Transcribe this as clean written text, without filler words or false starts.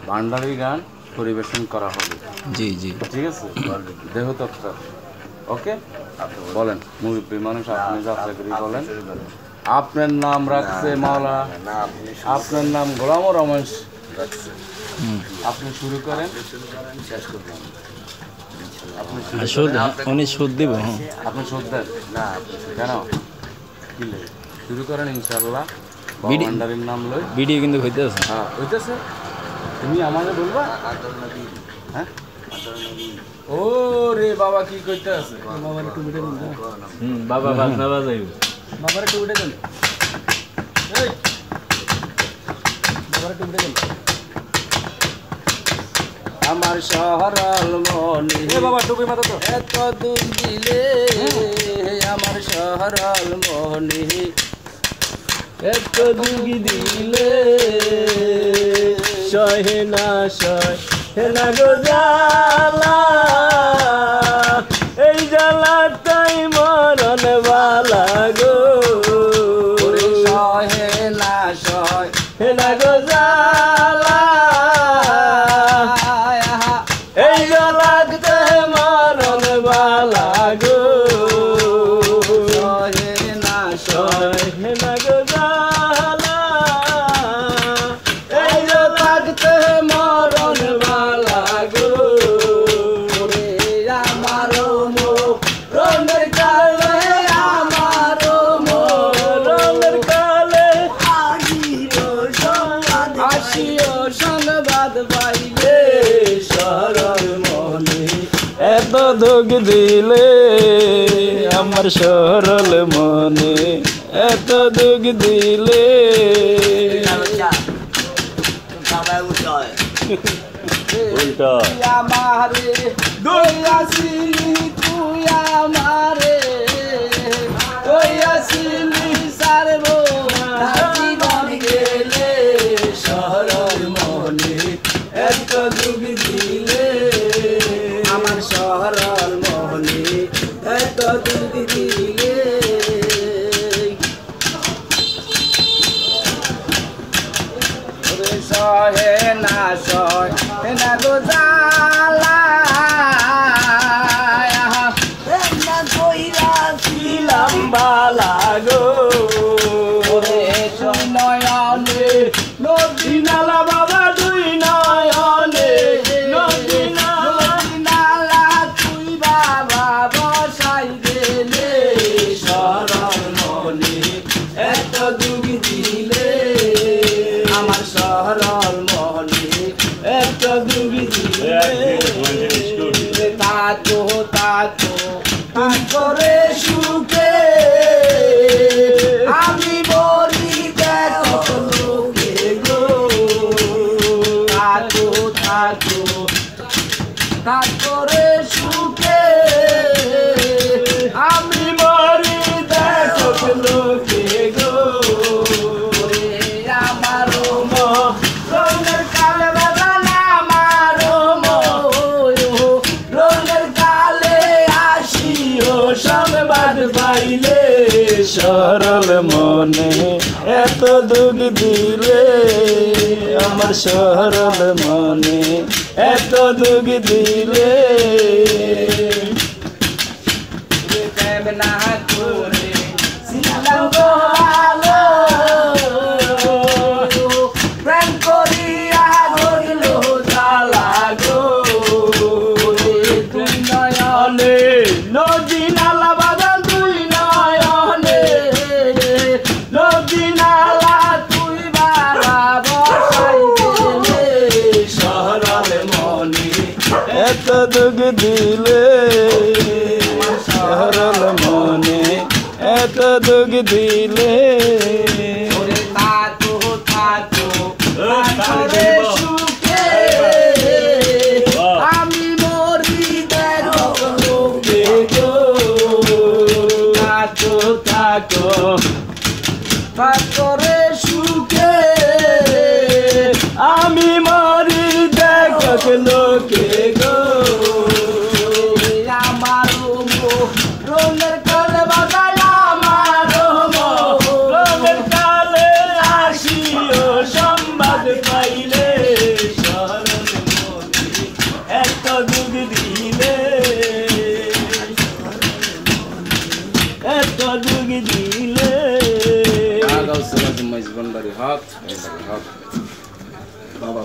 ভান্ডারি গান পরিবেশন করা হবে। জি জি ঠিক আছে, দেহতত্ত্ব। ওকে, বলেন মুরব্বী মানুষ, আপনি যাত্রা করি বলেন। আপনার নাম রাখছে মাওলা, আপনার নাম গোলাম রমেশ রাখছে। আপনি শুরু করেন, শেষ করবেন। উনি সুদ দিব। আপনি সুদ দেন না? কেন? শুরু করেন ইনশাল্লাহ। ভান্ডারির নাম লই। ভিডিও কিন্তু হইতেছে। হ্যাঁ হইতেছে। তুমি আমাকে বলবা। হ্যাঁ ও রে বাবা, কি কইতে আছে? বাবার একটু উঠে দেন। বাবা বাজনা বাজাইব। বাবার একটু উঠে দেন। এই বাবার একটু উঠে দেন। আমার সরল মনে, এ বাবা টুপি মাথা তো, এত দুঃখ দিলে আমার সরল মনে, এত দুঃখ দিলে সহে না গো জ্বালা, এই জ্বালাটাই মরণ বালা গো। সহে না গো জ্বালা, এই জ্বালাতে মরণ বালা গো। সহে না গো জ্বালা, এই জ্বালাতে মরণ বালা গো। আমার মরণের কালে, আমার মরণের কালে আসিও সংবাদ পাইলে, সরল মনে এত দুঃখ দিলে আমার সরল মনে, এত দুঃখ দিলে। আমারে দইয়াছিলি তুই, আমারে দইয়াছিলি সারবো জীবন গেলে, সরল মনে এত দুঃখ দিলে আমার সরল মনে, এত দুঃখ দিলে। সহে না গো জ্বালা, কইরাছিলাম বালা গো। নয়নে নদী নালা বাবা, দুই নয়নে নদী নালা তুই বাবা বসাই গেলে, সরল মনে এত দুঃখ দিলে আমার সরল মনে, এত দুঃখ দিলে। তাতো করে সুখে আমি বলি দেখো লোকে গো। তাতো করে সুখে আমি মরি দেখো লোকে গো। আমার রঙের কালে বাজানা, আমার রঙের কালে আসিও সংবাদ পাইলে, সরল মনে এত দুঃখ দিলে আমার সরল মনে, এত দুঃখ দিলে। না করে ছিলাম গো আলো, প্রেম করিয়া গরিল জ্বালা গো। দুই নয়নে নদী নালা বাবা, দুই নয়নে নদী নালা তুই বাবা বসাই গেলে, সরল মনে এত দুঃখ দিলে সরল মনে, এত দুঃখ দিলে। করে সুখে আমি মরি দেখো লোকে গো। থাকো করে সুখে আমি মরি দেখো লোকে গো। আমার রঙের কালে বাজায়, আমার রঙের কালে আসিও সংবাদ পাইলে, দুঃখ দিলে এত দুঃখ দিলে আগাও সবাই মজবন বাড়ি হক এই বাড়ি হক বাবা